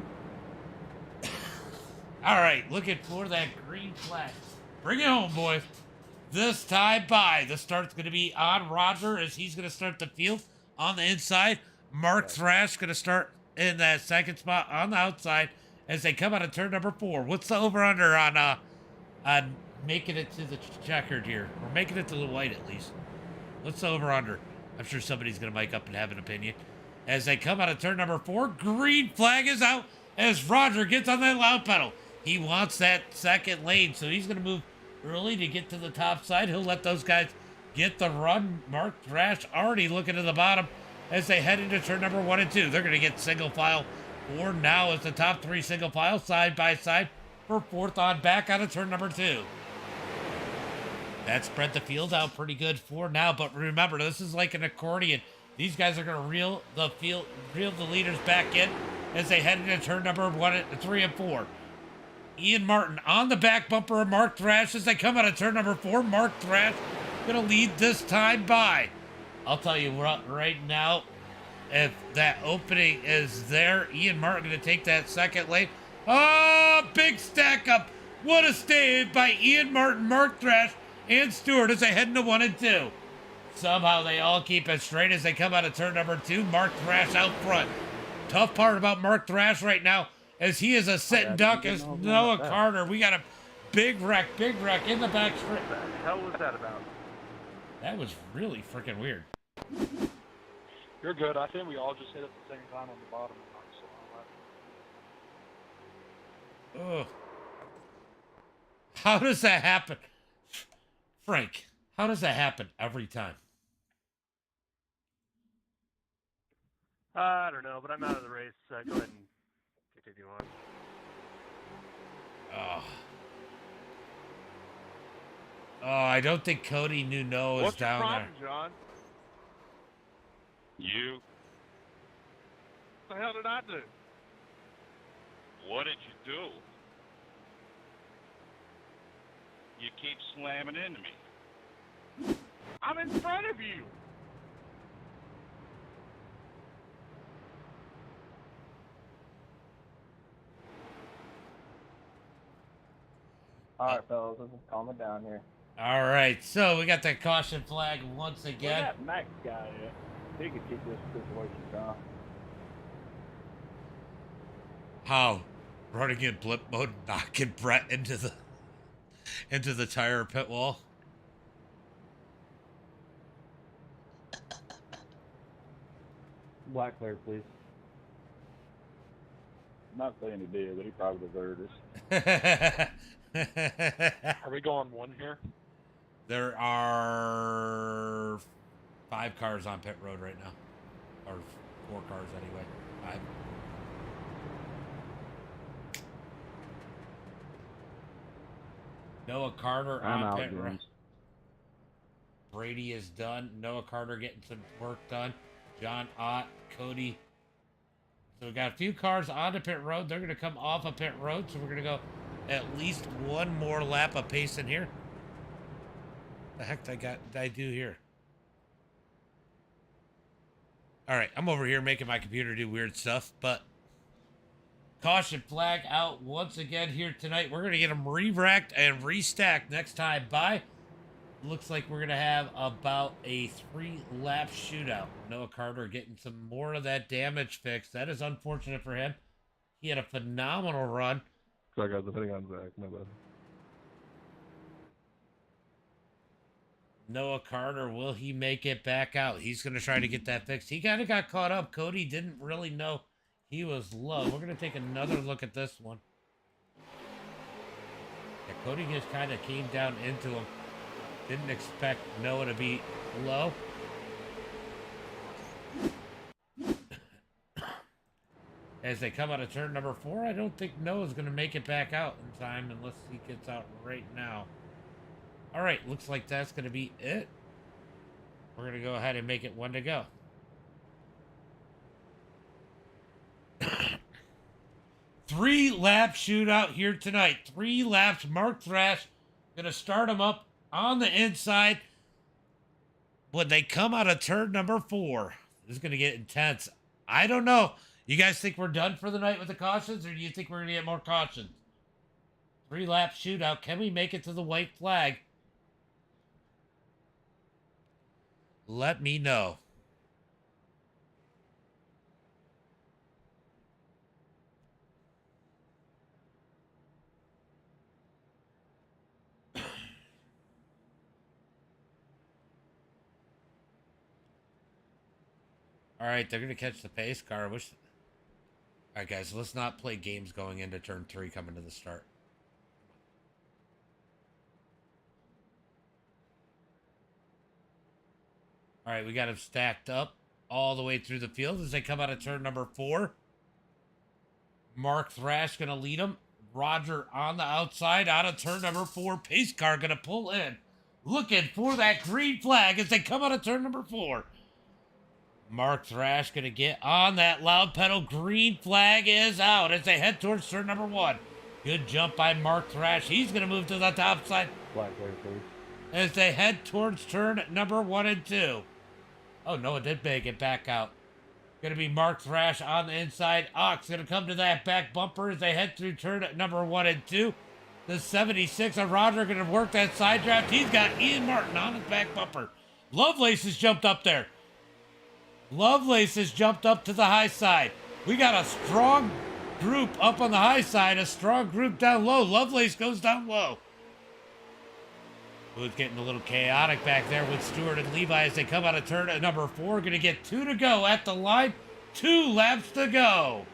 All right, looking for that green flag. Bring it home, boys. This time by. The start's going to be on Roger as he's going to start the field on the inside. Mark Thrash going to start in that second spot on the outside as they come out of turn number 4. What's the over-under on making it to the checkered here? Or making it to the white at least. What's the over-under? I'm sure somebody's going to mic up and have an opinion. As they come out of turn number 4, green flag is out as Roger gets on that loud pedal. He wants that second lane, so he's going to move early to get to the top side. He'll let those guys get the run. Mark Thrash already looking to the bottom as they head into turn number 1 and 2. They're going to get single file for now as the top 3 single file side by side for 4th on back out of turn number 2. That spread the field out pretty good for now, but remember, this is like an accordion. These guys are going to reel the leaders back in as they head into turn number 3 and 4. Ian Martin on the back bumper of Mark Thrash as they come out of turn number 4. Mark Thrash going to lead this time by. I'll tell you right now, if that opening is there, Ian Martin going to take that second lane. Oh, big stack up. What a stand by Ian Martin, Mark Thrash, and Stewart as they head into 1 and 2. Somehow they all keep it straight as they come out of turn number 2. Mark Thrash out front. Tough part about Mark Thrash right now as he is a sitting duck as Noah Carter. We got a big wreck in the back straight. What the hell was that about? That was really freaking weird. You're good. I think we all just hit at the same time on the bottom. Ugh. How does that happen? Frank, how does that happen every time? I don't know, but I'm out of the race. Go ahead and continue on. Oh, I don't think Cody knew Noah was down problem, there. John? You? What the hell did I do? What did you do? You keep slamming into me. I'm in front of you. All right, fellas, let's just calm it down here. All right, so we got that caution flag once Where again. that Max guy at? He could keep this situation calm. How? Running in blip mode, knocking Brett into the tire pit wall. Black clear, please. I'm not saying he did, but he probably deserved it. Are we going 1 here? There are 5 cars on pit road right now. Or 4 cars anyway. 5. Noah Carter on pit road. Brady is done. Noah Carter getting some work done. John Ott, Cody. So we got a few cars on the pit road. They're going to come off of pit road. So we're going to go at least 1 more lap of pace in here. The heck did I do here? All right, I'm over here making my computer do weird stuff, but caution flag out once again here tonight. We're going to get them re-racked and restacked next time by. Looks like we're going to have about a 3-lap shootout. Noah Carter getting some more of that damage fixed. That is unfortunate for him. He had a phenomenal run. Sorry, guys, I'm hitting on Zach. My bad. Noah Carter, will he make it back out? He's going to try to get that fixed. He kind of got caught up. Cody didn't really know he was low. We're going to take another look at this one. Yeah, Cody just kind of came down into him. Didn't expect Noah to be low. As they come out of turn number 4, I don't think Noah's going to make it back out in time unless he gets out right now. All right, looks like that's going to be it. We're going to go ahead and make it 1 to go. 3-lap shootout here tonight. 3 laps. Mark Thrash going to start him up on the inside. When they come out of turn number 4, this is going to get intense. I don't know. You guys think we're done for the night with the cautions, or do you think we're going to get more cautions? 3-lap shootout. Can we make it to the white flag? Let me know. All right, they're going to catch the pace car. All right, guys, let's not play games going into turn 3 coming to the start. All right, we got them stacked up all the way through the field as they come out of turn number 4. Mark Thrash going to lead them. Roger on the outside out of turn number 4. Pace car going to pull in. Looking for that green flag as they come out of turn number 4. Mark Thrash going to get on that loud pedal. Green flag is out as they head towards turn number 1. Good jump by Mark Thrash. He's going to move to the top side. Black there, please. As they head towards turn number 1 and 2. Oh, no, it did make it back out. Going to be Mark Thrash on the inside. Ox going to come to that back bumper as they head through turn number 1 and 2. The 76 of Roger going to work that side draft. He's got Ian Martin on his back bumper. Lovelace has jumped up there. Lovelace has jumped up to the high side. We got a strong group up on the high side, a strong group down low. Lovelace goes down low. Who's getting a little chaotic back there with Stewart and Levi as they come out of turn at number 4. Going to get 2 to go at the line. 2 laps to go.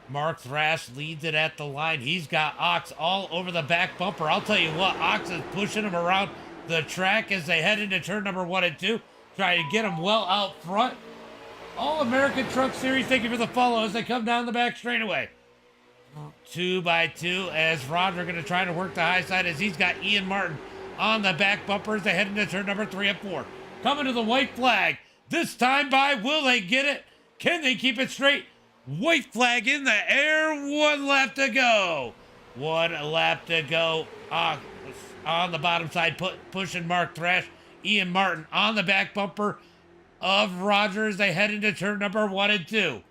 Mark Thrash leads it at the line. He's got Ox all over the back bumper. I'll tell you what, Ox is pushing him around the track as they head into turn number 1 and 2. Trying to get him well out front. All-American Truck Series, thank you for the follow as they come down the back straightaway. 2 by 2 as Roger going to try to work the high side as he's got Ian Martin on the back bumper as they head into turn number 3 and 4. Coming to the white flag. This time by, will they get it? Can they keep it straight? White flag in the air. 1 lap to go. 1 lap to go. On the bottom side, pushing Mark Thrash. Ian Martin on the back bumper of Roger as they head into turn number 1 and 2.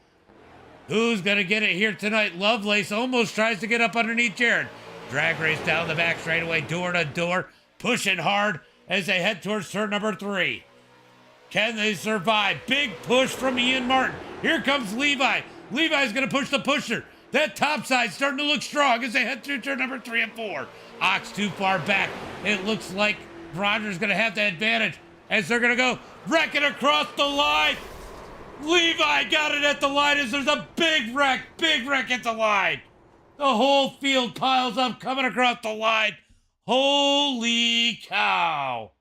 Who's going to get it here tonight? Lovelace almost tries to get up underneath Jared. Drag race down the back straightaway, door to door, pushing hard as they head towards turn number 3. Can they survive? Big push from Ian Martin. Here comes Levi. Levi's going to push the pusher. That top side starting to look strong as they head through turn number 3 and 4. Ox too far back. It looks like Roger's going to have the advantage as they're going to go wrecking across the line. Levi got it at the line as there's a big wreck at the line. The whole field piles up coming across the line. Holy cow.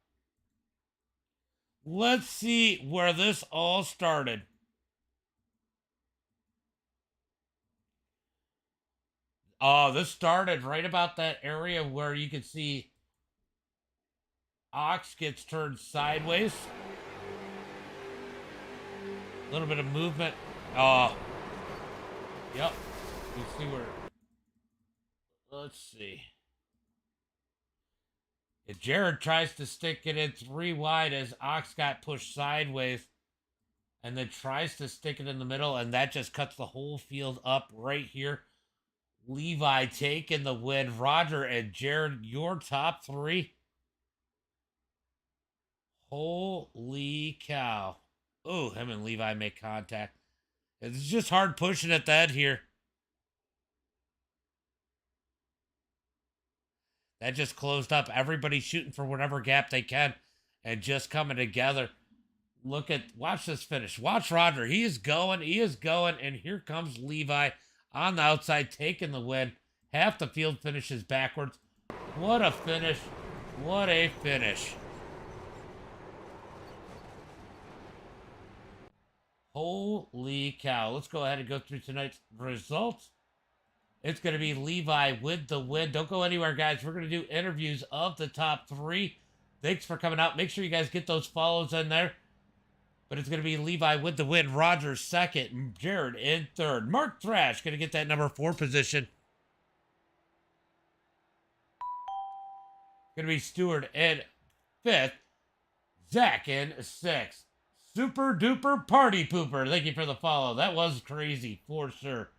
Let's see where this all started. Oh, this started right about that area where you can see Ox gets turned sideways. A little bit of movement. Oh. Yep. You see where... Let's see. If Jared tries to stick it in 3 wide as Ox got pushed sideways and then tries to stick it in the middle, and that just cuts the whole field up right here. Levi taking the win. Roger and Jared, your top 3. Holy cow. Oh, him and Levi make contact. It's just hard pushing at that here. That just closed up. Everybody shooting for whatever gap they can and just coming together. Watch this finish. Watch Roger. He is going. And here comes Levi on the outside taking the win. Half the field finishes backwards. What a finish. What a finish. Holy cow. Let's go ahead and go through tonight's results. It's going to be Levi with the win. Don't go anywhere, guys. We're going to do interviews of the top 3. Thanks for coming out. Make sure you guys get those follows in there. But it's going to be Levi with the win. Roger second. Jared in third. Mark Thrash going to get that number 4 position. Going to be Stewart in 5th. Zach in 6th. Super duper party pooper. Thank you for the follow. That was crazy for sure.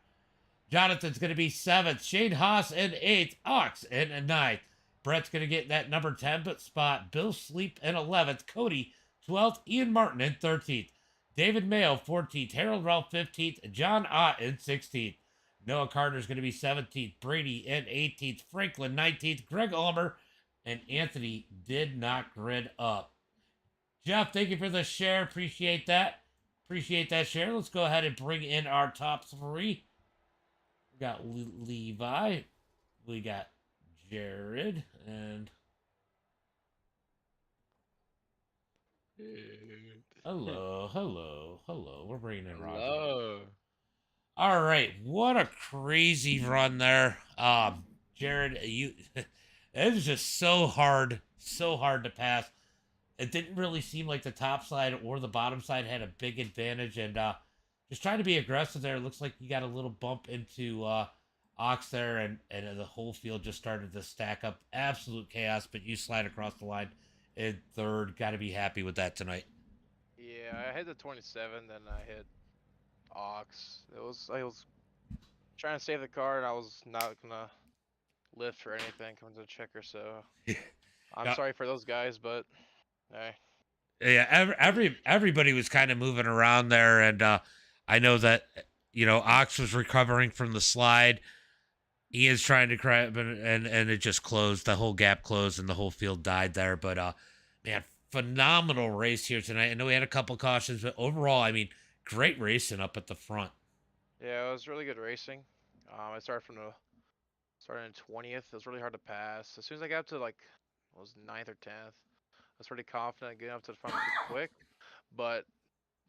Jonathan's going to be 7th. Shane Haas in 8th. Ox in 9th. Brett's going to get that number 10 spot. Bill Sleep in 11th. Cody 12th. Ian Martin in 13th. David Mayo 14th. Harold Ralph 15th. John Ott in 16th. Noah Carter's going to be 17th. Brady in 18th. Franklin 19th. Greg Ulmer and Anthony did not grid up. Jeff, thank you for the share. Appreciate that. Appreciate that share. Let's go ahead and bring in our top three. We got Levi. We got Jared. And hello. We're bringing in Roger. Hello. All right. What a crazy run there. Jared, it was just so hard to pass. It didn't really seem like the top side or the bottom side had a big advantage, and just trying to be aggressive there. It looks like you got a little bump into Ox there, and the whole field just started to stack up. Absolute chaos, but you slide across the line in third. Got to be happy with that tonight. Yeah, I hit the 27, then I hit Ox. I was trying to save the car, and I was not gonna lift for anything coming to the checker. So I'm sorry for those guys, but hey. Yeah, everybody was kind of moving around there, and I know that Ox was recovering from the slide. Ian's trying to grab, and it just closed. The whole gap closed, and the whole field died there. But man, phenomenal race here tonight. I know we had a couple cautions, but overall, I mean, great racing up at the front. Yeah, it was really good racing. I started in 20th. It was really hard to pass. As soon as I got up to like, what was it, 9th or 10th, I was pretty confident getting up to the front pretty quick. But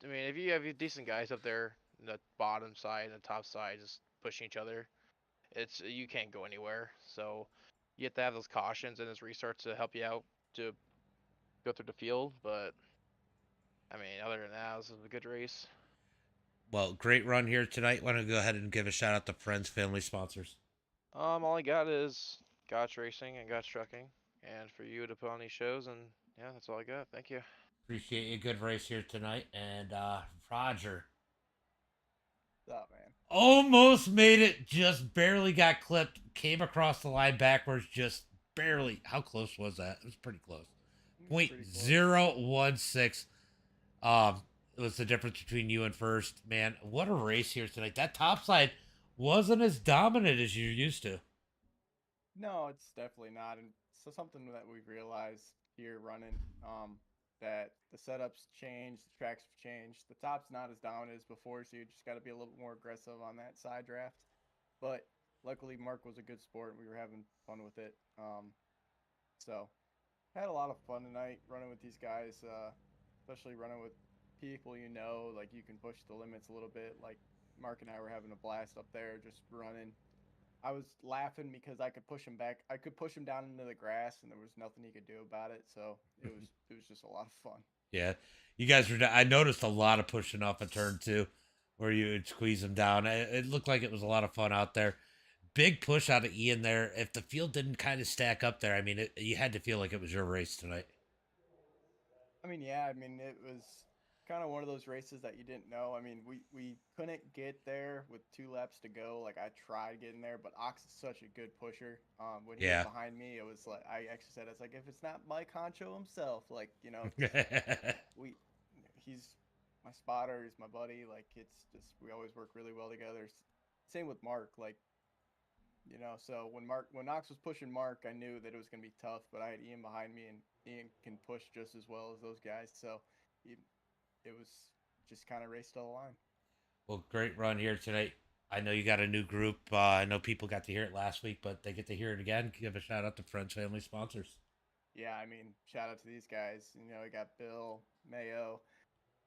I mean, if you have decent guys up there in the bottom side and the top side just pushing each other, you can't go anywhere. So you have to have those cautions and those restarts to help you out to go through the field. But I mean, other than that, this was a good race. Well, great run here tonight. Why don't we go ahead and give a shout out to friends, family, sponsors? All I got is Gotch Racing and Gotch Trucking, and for you to put on these shows, and yeah, that's all I got. Thank you. Appreciate you. Good race here tonight. And Roger. What's up, man? Almost made it, just barely got clipped, came across the line backwards, just barely. How close was that? It was pretty close. 0.016. It was the difference between you and first. Man, what a race here tonight. That top side wasn't as dominant as you're used to. No, it's definitely not. And so something that we've realized here running, that the setups changed, the tracks have changed. The top's not as dominant as before, so you just got to be a little more aggressive on that side draft. But luckily, Mark was a good sport, and we were having fun with it. So had a lot of fun tonight running with these guys, especially running with people like you can push the limits a little bit. Like Mark and I were having a blast up there, just running. I was laughing because I could push him back. I could push him down into the grass, and there was nothing he could do about it. So it was just a lot of fun. Yeah, you guys were. I noticed a lot of pushing off a turn too, where you would squeeze them down. It looked like it was a lot of fun out there. Big push out of Ian there. If the field didn't kind of stack up there, I mean, you had to feel like it was your race tonight. I mean, yeah. I mean, it was kind of one of those races that you didn't know. I mean, we couldn't get there with 2 laps to go. Like I tried getting there, but Ox is such a good pusher. When he was behind me, it was like I actually said, "It's like if it's not Mike Honcho himself, like he's my spotter, he's my buddy. Like it's just we always work really well together. Same with Mark, like So when Ox was pushing Mark, I knew that it was gonna be tough, but I had Ian behind me, and Ian can push just as well as those guys. So it was just kind of race to the line. Well, great run here tonight. I know you got a new group. I know people got to hear it last week, but they get to hear it again. Give a shout out to friends, family, sponsors. Yeah, I mean, shout out to these guys. We got Bill, Mayo,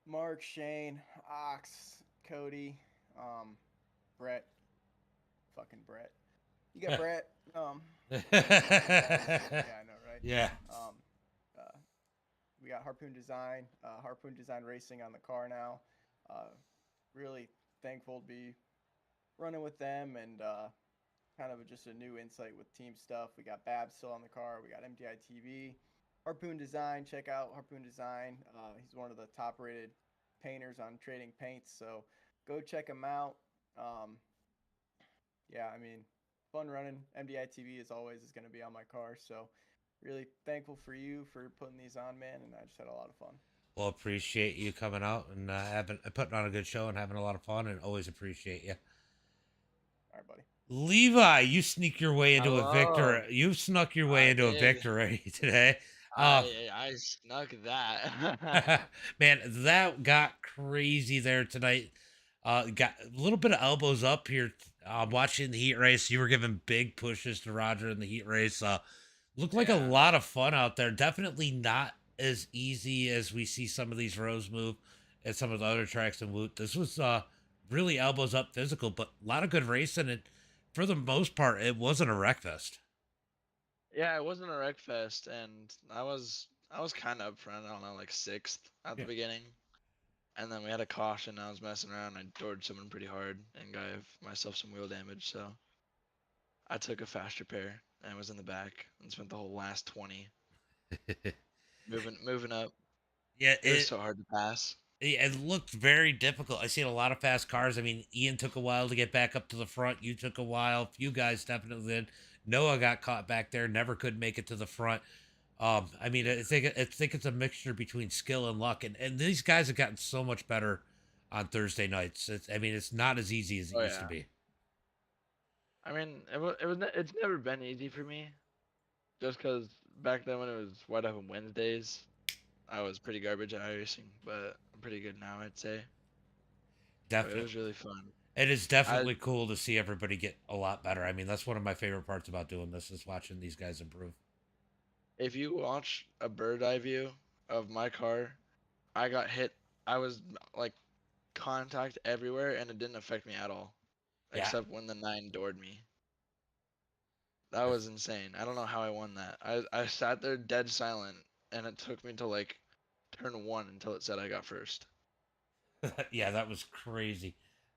Mark, Shane, Ox, Cody, Brett. Fucking Brett. You got Brett. Yeah, I know, right? Yeah. We got Harpoon Design Racing on the car now. Really thankful to be running with them, and kind of just a new insight with team stuff. We got Bab still on the car. We got MDI TV. Harpoon Design, check out Harpoon Design. He's one of the top rated painters on Trading Paints, so go check him out. Yeah, I mean, fun running. MDI TV as always is going to be on my car, so really thankful for you for putting these on, man, and I just had a lot of fun. Well, appreciate you coming out and putting on a good show and having a lot of fun, and always appreciate you. All right, buddy. Levi, you sneak your way into a victory. You snuck your way into a victory today. I snuck that. Man, that got crazy there tonight. Got a little bit of elbows up here. Watching the heat race, you were giving big pushes to Roger in the heat race. Looked like a Yeah. lot of fun out there. Definitely not as easy as we see some of these rows move at some of the other tracks in WooT. This was really elbows up physical, but a lot of good racing. And for the most part, it wasn't a wreck fest. Yeah, it wasn't a wreck fest, and I was kind of up front. I don't know, like 6th at the Yeah. beginning, and then we had a caution. I was messing around. I doored someone pretty hard and gave myself some wheel damage. So I took a fast repair and was in the back and spent the whole last 20 moving up. Yeah, It was so hard to pass. it looked very difficult. I seen a lot of fast cars. I mean, Ian took a while to get back up to the front. You took a while. A few guys definitely did. Noah got caught back there. Never could make it to the front. I mean, I think it's a mixture between skill and luck, and these guys have gotten so much better on Thursday nights. I mean, it's not as easy as it used to be. I mean, it's never been easy for me, just because back then when it was Wide Open Wednesdays, I was pretty garbage at iRacing, but I'm pretty good now, I'd say. Definitely, It was really fun. It is definitely cool to see everybody get a lot better. I mean, that's one of my favorite parts about doing this is watching these guys improve. If you watch a bird eye view of my car, I got hit. I was like contact everywhere, and it didn't affect me at all, except when the 9 doored me. That was insane. I don't know how I won that. I sat there dead silent, and it took me to like turn 1 until it said I got first. Yeah, that was crazy.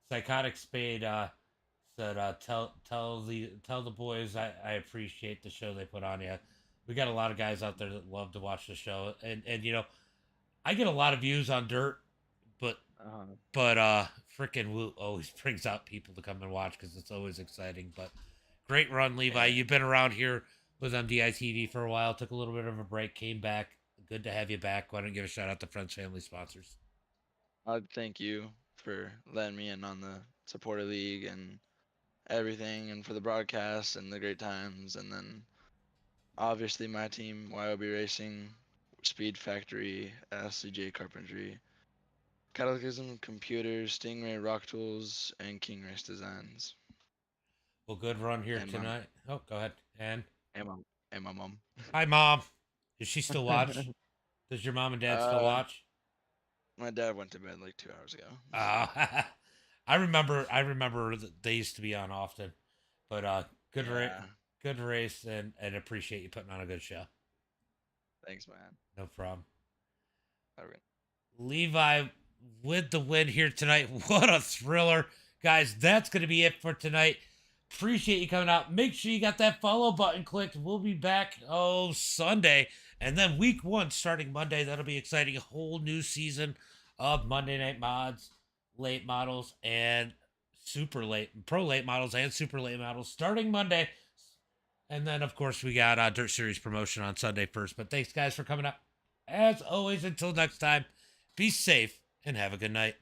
Psychotic Spade said, "Tell the boys I appreciate the show they put on you. We got a lot of guys out there that love to watch the show, and you know, I get a lot of views on dirt, but freaking WooT always brings out people to come and watch because it's always exciting. But great run, Levi. You've been around here with MDI TV for a while. Took a little bit of a break, came back. Good to have you back. Why don't you give a shout out to friends, family, sponsors? I'd thank you for letting me in on the supporter league and everything, and for the broadcast and the great times, and then obviously my team, YOB Racing, Speed Factory, SCJ Carpentry, Catechism Computers, Stingray Rock Tools, and King Race Designs. Well, good run here tonight. Oh, go ahead. And my mom. Hi, Mom. Does she still watch? Does your mom and dad still watch? My dad went to bed like 2 hours ago. I remember that they used to be on often, but good race, and appreciate you putting on a good show. Thanks, man. No problem. Okay. Levi with the win here tonight. What a thriller, guys! That's gonna be it for tonight. Appreciate you coming out. Make sure you got that follow button clicked. We'll be back Sunday. And then week 1 starting Monday. That'll be exciting. A whole new season of Monday Night Mods, late models, and super late, pro late models and super late models starting Monday. And then, of course, we got Dirt Series promotion on Sunday first. But thanks, guys, for coming out. As always, until next time, be safe and have a good night.